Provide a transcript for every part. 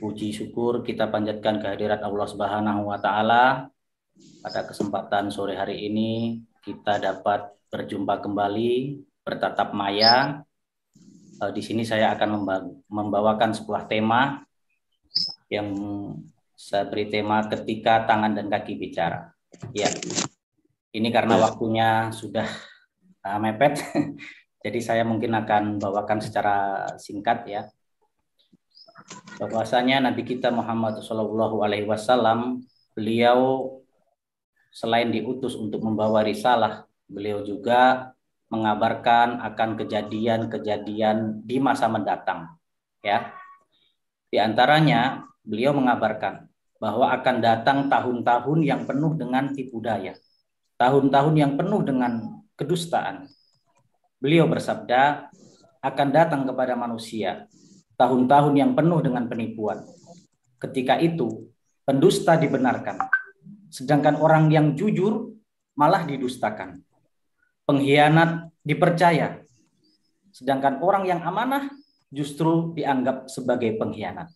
Puji syukur kita panjatkan kehadirat Allah Subhanahu wa taala. Pada kesempatan sore hari ini kita dapat berjumpa kembali bertatap maya. Di sini saya akan membawakan sebuah tema yang saya beri tema ketika tangan dan kaki bicara. Ya. Ini karena waktunya sudah mepet. Jadi saya mungkin akan bawakan secara singkat ya. Bahwasanya Nabi kita Muhammad SAW, beliau selain diutus untuk membawa risalah, beliau juga mengabarkan akan kejadian-kejadian di masa mendatang. Ya, di antaranya beliau mengabarkan bahwa akan datang tahun-tahun yang penuh dengan tipu daya, tahun-tahun yang penuh dengan kedustaan. Beliau bersabda, akan datang kepada manusia tahun-tahun yang penuh dengan penipuan. Ketika itu, pendusta dibenarkan, sedangkan orang yang jujur malah didustakan. Pengkhianat dipercaya, sedangkan orang yang amanah justru dianggap sebagai pengkhianat.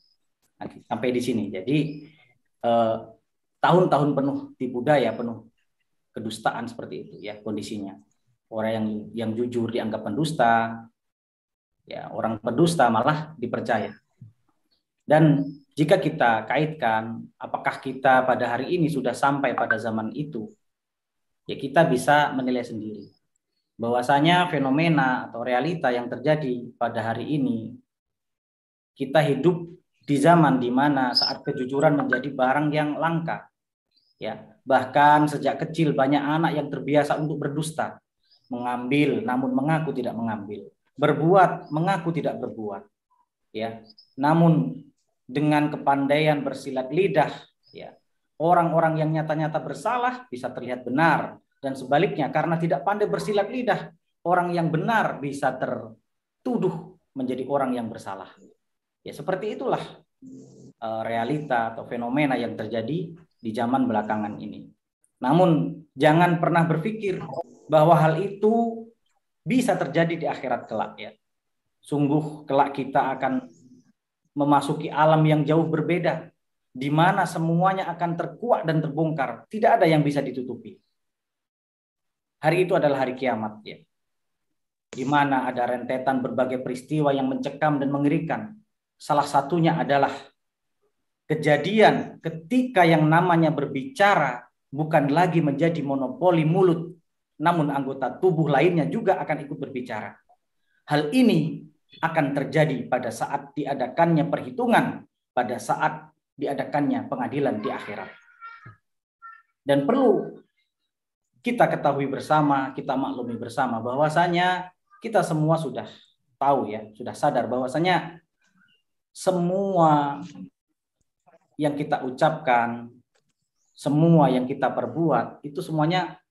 Sampai di sini. Jadi tahun-tahun penuh tipu daya, penuh kedustaan seperti itu ya kondisinya. Orang yang jujur dianggap pendusta, ya orang pendusta malah dipercaya. Dan jika kita kaitkan, apakah kita pada hari ini sudah sampai pada zaman itu, ya kita bisa menilai sendiri. Bahwasanya fenomena atau realita yang terjadi pada hari ini, kita hidup di zaman di mana saat kejujuran menjadi barang yang langka. Ya, bahkan sejak kecil banyak anak yang terbiasa untuk berdusta, mengambil namun mengaku tidak mengambil, berbuat mengaku tidak berbuat. Ya, namun dengan kepandaian bersilat lidah, ya, orang-orang yang nyata-nyata bersalah bisa terlihat benar, dan sebaliknya karena tidak pandai bersilat lidah, orang yang benar bisa tertuduh menjadi orang yang bersalah. Ya, seperti itulah realita atau fenomena yang terjadi di zaman belakangan ini. Namun jangan pernah berpikir bahwa hal itu bisa terjadi di akhirat kelak ya. Sungguh kelak kita akan memasuki alam yang jauh berbeda, di mana semuanya akan terkuak dan terbongkar, tidak ada yang bisa ditutupi. Hari itu adalah hari kiamat ya, di mana ada rentetan berbagai peristiwa yang mencekam dan mengerikan. Salah satunya adalah kejadian ketika yang namanya berbicara bukan lagi menjadi monopoli mulut, namun anggota tubuh lainnya juga akan ikut berbicara. Hal ini akan terjadi pada saat diadakannya perhitungan, pada saat diadakannya pengadilan di akhirat. Dan perlu kita ketahui bersama, kita maklumi bersama bahwasanya kita semua sudah tahu ya, sudah sadar bahwasanya semua yang kita ucapkan, semua yang kita perbuat itu semuanya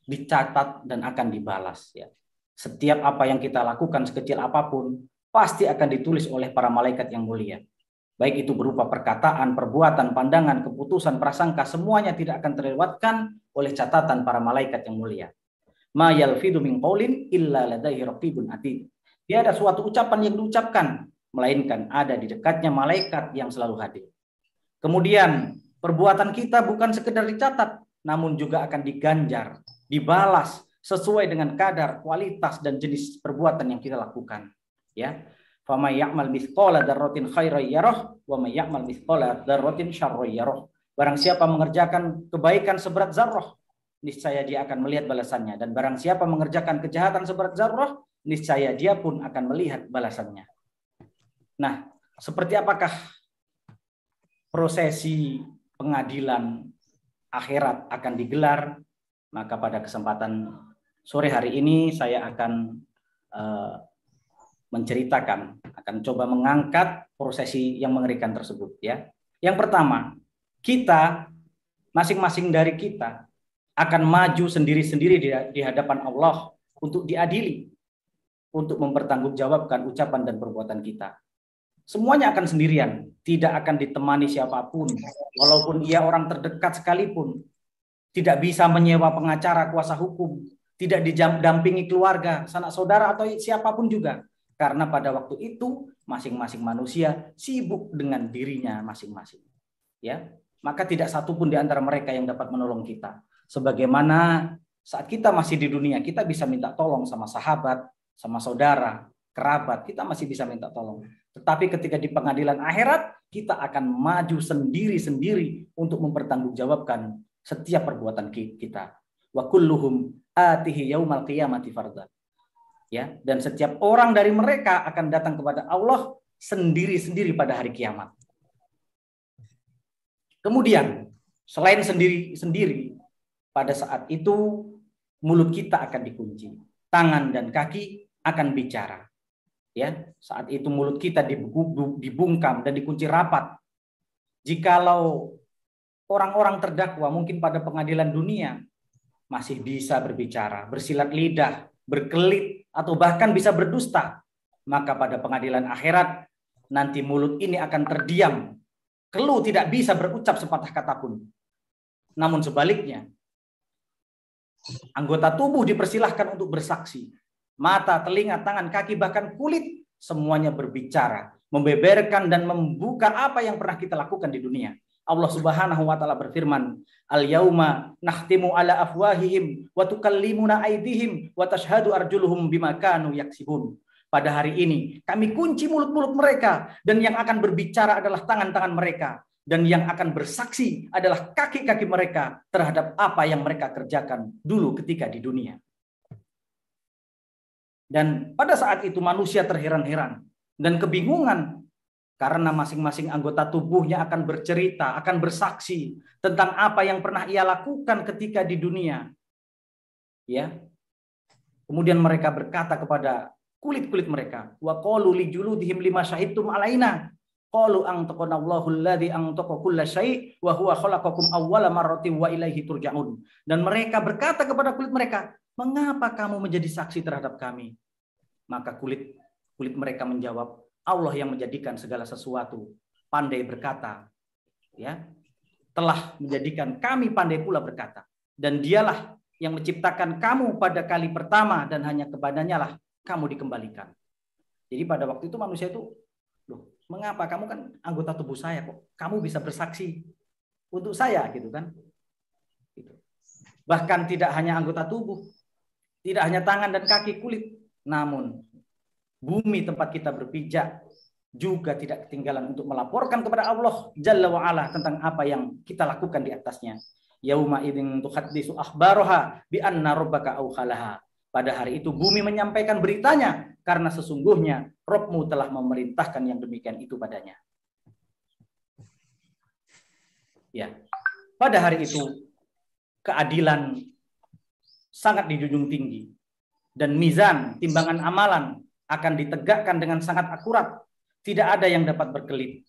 dicatat dan akan dibalas ya. Setiap apa yang kita lakukan sekecil apapun pasti akan ditulis oleh para malaikat yang mulia. Baik itu berupa perkataan, perbuatan, pandangan, keputusan, prasangka, semuanya tidak akan terlewatkan oleh catatan para malaikat yang mulia. Ma yalfidu min qaulin illa ladaihi raqibun atid. Tiada suatu ucapan yang diucapkan melainkan ada di dekatnya malaikat yang selalu hadir. Kemudian perbuatan kita bukan sekedar dicatat, namun juga akan diganjar, dibalas sesuai dengan kadar, kualitas dan jenis perbuatan yang kita lakukan. Ya, faman ya'mal mithqala dzarratin khairan yarah wa may ya'mal mithqala dzarratin syarran yarah. Barang siapa mengerjakan kebaikan seberat zarrah, niscaya dia akan melihat balasannya, dan barang siapa mengerjakan kejahatan seberat zarrah, niscaya dia pun akan melihat balasannya. Nah, seperti apakah prosesi pengadilan akhirat akan digelar? Maka pada kesempatan sore hari ini saya akan menceritakan, akan coba mengangkat prosesi yang mengerikan tersebut ya. Yang pertama, kita masing-masing dari kita akan maju sendiri-sendiri di hadapan Allah untuk diadili, untuk mempertanggungjawabkan ucapan dan perbuatan kita. Semuanya akan sendirian, tidak akan ditemani siapapun, walaupun ia orang terdekat sekalipun. Tidak bisa menyewa pengacara kuasa hukum, tidak didampingi keluarga, sanak saudara atau siapapun juga. Karena pada waktu itu masing-masing manusia sibuk dengan dirinya masing-masing. Ya, maka tidak satupun di antara mereka yang dapat menolong kita. Sebagaimana saat kita masih di dunia, kita bisa minta tolong sama sahabat, sama saudara, kerabat, kita masih bisa minta tolong. Tetapi ketika di pengadilan akhirat, kita akan maju sendiri-sendiri untuk mempertanggungjawabkan setiap perbuatan kita. Wa kulluhum atihi yaumal qiyamati farda. Ya, dan setiap orang dari mereka akan datang kepada Allah sendiri-sendiri pada hari kiamat. Kemudian, selain sendiri-sendiri, pada saat itu mulut kita akan dikunci, tangan dan kaki akan bicara. Ya, saat itu mulut kita dibungkam dan dikunci rapat. Jikalau orang-orang terdakwa mungkin pada pengadilan dunia masih bisa berbicara, bersilat lidah, berkelit, atau bahkan bisa berdusta, maka pada pengadilan akhirat nanti mulut ini akan terdiam, keluh tidak bisa berucap sepatah kata pun. Namun sebaliknya, anggota tubuh dipersilahkan untuk bersaksi. Mata, telinga, tangan, kaki, bahkan kulit, semuanya berbicara, membeberkan dan membuka apa yang pernah kita lakukan di dunia. Allah Subhanahu wa taala berfirman, "Al-yauma nakhtimu ala afwahihim wa tukallimuna aydihim wa tashhadu arjuluhum bima kanu yaksibun." Pada hari ini kami kunci mulut-mulut mereka, dan yang akan berbicara adalah tangan-tangan mereka, dan yang akan bersaksi adalah kaki-kaki mereka terhadap apa yang mereka kerjakan dulu ketika di dunia. Dan pada saat itu manusia terheran-heran dan kebingungan, karena masing-masing anggota tubuhnya akan bercerita, akan bersaksi tentang apa yang pernah ia lakukan ketika di dunia. Ya. Kemudian mereka berkata kepada kulit-kulit mereka, wa qalu li juludihim lima syahidtum alaina? Qalu antaqanallahu alladzi antaqa kulla syai' wa huwa khalaqakum awwala marratin wa ilaihi turja'un. Dan mereka berkata kepada kulit mereka, "Mengapa kamu menjadi saksi terhadap kami?" Maka kulit mereka menjawab, Allah yang menjadikan segala sesuatu pandai berkata, ya, telah menjadikan kami pandai pula berkata, dan dialah yang menciptakan kamu pada kali pertama dan hanya kepadanya lah kamu dikembalikan. Jadi pada waktu itu manusia itu, loh, mengapa kamu kan anggota tubuh saya kok kamu bisa bersaksi untuk saya gitu kan? Gitu. Bahkan tidak hanya anggota tubuh, tidak hanya tangan dan kaki, kulit, namun bumi tempat kita berpijak juga tidak ketinggalan untuk melaporkan kepada Allah Jalla wa'ala tentang apa yang kita lakukan di atasnya. Yauma idzin tuhaddisu akhbaraha bi anna rabbaka auhalaha. Pada hari itu bumi menyampaikan beritanya karena sesungguhnya Rabbmu telah memerintahkan yang demikian itu padanya. Ya. Pada hari itu keadilan sangat dijunjung tinggi dan mizan timbangan amalan akan ditegakkan dengan sangat akurat. Tidak ada yang dapat berkelit,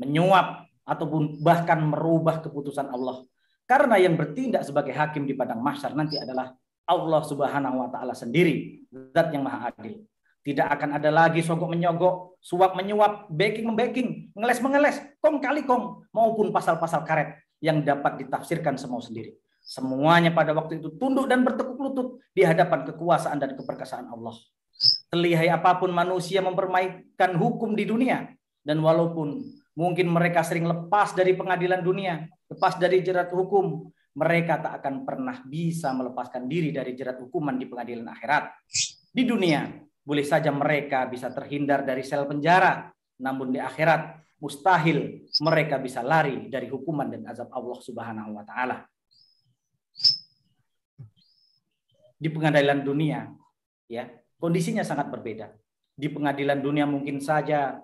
menyuap, ataupun bahkan merubah keputusan Allah. Karena yang bertindak sebagai hakim di padang mahsyar nanti adalah Allah Subhanahu wa taala sendiri, zat yang maha adil. Tidak akan ada lagi sogok menyogok, suap menyuap, backing membacking, ngeles mengeles, kong kali kong, maupun pasal-pasal karet yang dapat ditafsirkan semau sendiri. Semuanya pada waktu itu tunduk dan bertekuk lutut di hadapan kekuasaan dan keperkasaan Allah. Terlihai apapun manusia mempermainkan hukum di dunia, dan walaupun mungkin mereka sering lepas dari pengadilan dunia, lepas dari jerat hukum, mereka tak akan pernah bisa melepaskan diri dari jerat hukuman di pengadilan akhirat. Di dunia boleh saja mereka bisa terhindar dari sel penjara, namun di akhirat mustahil mereka bisa lari dari hukuman dan azab Allah Subhanahu wa taala. Di pengadilan dunia, ya, kondisinya sangat berbeda. Di pengadilan dunia mungkin saja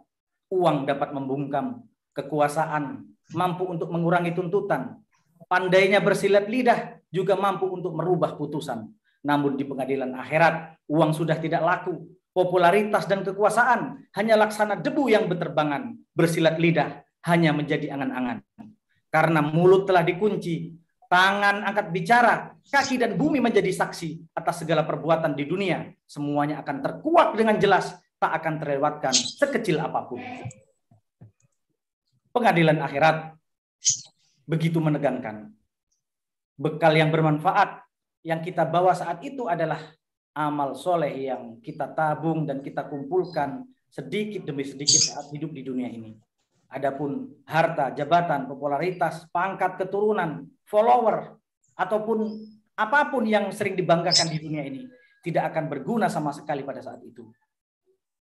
uang dapat membungkam, kekuasaan mampu untuk mengurangi tuntutan, pandainya bersilat lidah juga mampu untuk merubah putusan. Namun di pengadilan akhirat, uang sudah tidak laku, popularitas dan kekuasaan hanya laksana debu yang berterbangan, bersilat lidah hanya menjadi angan-angan. Karena mulut telah dikunci, tangan angkat bicara, kaki dan bumi menjadi saksi atas segala perbuatan di dunia. Semuanya akan terkuak dengan jelas, tak akan terlewatkan sekecil apapun. Pengadilan akhirat begitu menegangkan. Bekal yang bermanfaat yang kita bawa saat itu adalah amal soleh yang kita tabung dan kita kumpulkan sedikit demi sedikit saat hidup di dunia ini. Adapun harta, jabatan, popularitas, pangkat, keturunan, follower, ataupun apapun yang sering dibanggakan di dunia ini tidak akan berguna sama sekali pada saat itu.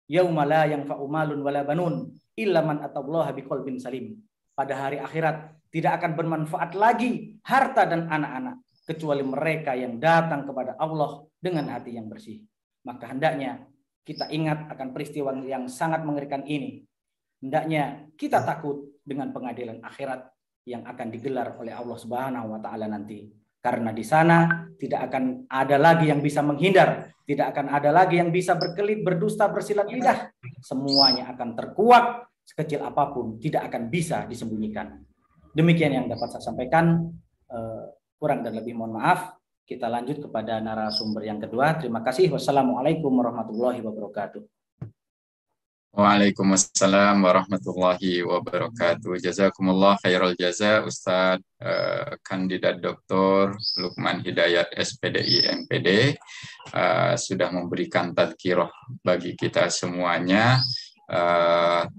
Yauma la yanfa'u malun wala banun illa man atallaha biqalbin salim. Pada hari akhirat tidak akan bermanfaat lagi harta dan anak-anak kecuali mereka yang datang kepada Allah dengan hati yang bersih. Maka hendaknya kita ingat akan peristiwa yang sangat mengerikan ini. Hendaknya kita takut dengan pengadilan akhirat yang akan digelar oleh Allah Subhanahu wa taala nanti. Karena di sana tidak akan ada lagi yang bisa menghindar, tidak akan ada lagi yang bisa berkelit, berdusta, bersilat lidah. Semuanya akan terkuak, sekecil apapun tidak akan bisa disembunyikan. Demikian yang dapat saya sampaikan. Kurang dan lebih mohon maaf. Kita lanjut kepada narasumber yang kedua. Terima kasih. Wassalamualaikum warahmatullahi wabarakatuh. Waalaikumsalam warahmatullahi wabarakatuh. Jazakumullah khairal jaza Ustadz Kandidat Dr. Lukman Hidayat SPDI MPD sudah memberikan tadzkirah bagi kita semuanya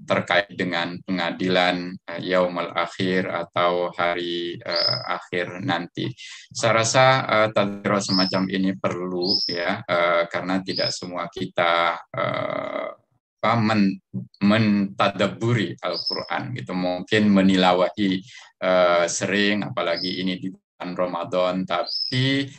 terkait dengan pengadilan yaumul akhir atau hari akhir nanti. Saya rasa tadzkirah semacam ini perlu ya, karena tidak semua kita mentadaburi Al-Quran gitu, mungkin menilawahi sering, apalagi ini di bulan Ramadan, tapi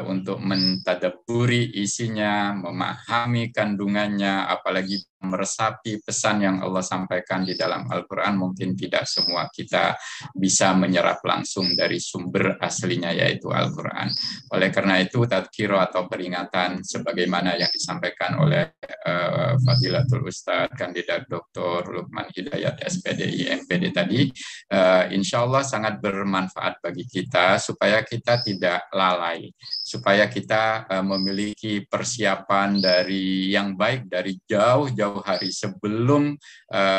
untuk mentadaburi isinya, memahami kandungannya, apalagi meresapi pesan yang Allah sampaikan di dalam Al-Quran, mungkin tidak semua kita bisa menyerap langsung dari sumber aslinya, yaitu Al-Quran. Oleh karena itu, tadzkirah atau peringatan sebagaimana yang disampaikan oleh Fadilatul Ustadz Kandidat Dr. Lukman Hidayat SPDI MPD tadi, insya Allah sangat bermanfaat bagi kita supaya kita tidak lalai, supaya kita memiliki persiapan dari yang baik dari jauh-jauh hari sebelum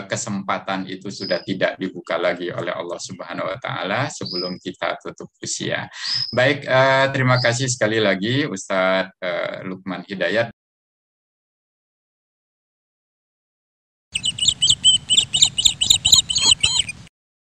kesempatan itu sudah tidak dibuka lagi oleh Allah Subhanahu wa taala, sebelum kita tutup usia. Baik, terima kasih sekali lagi Ustadz Lukman Hidayat.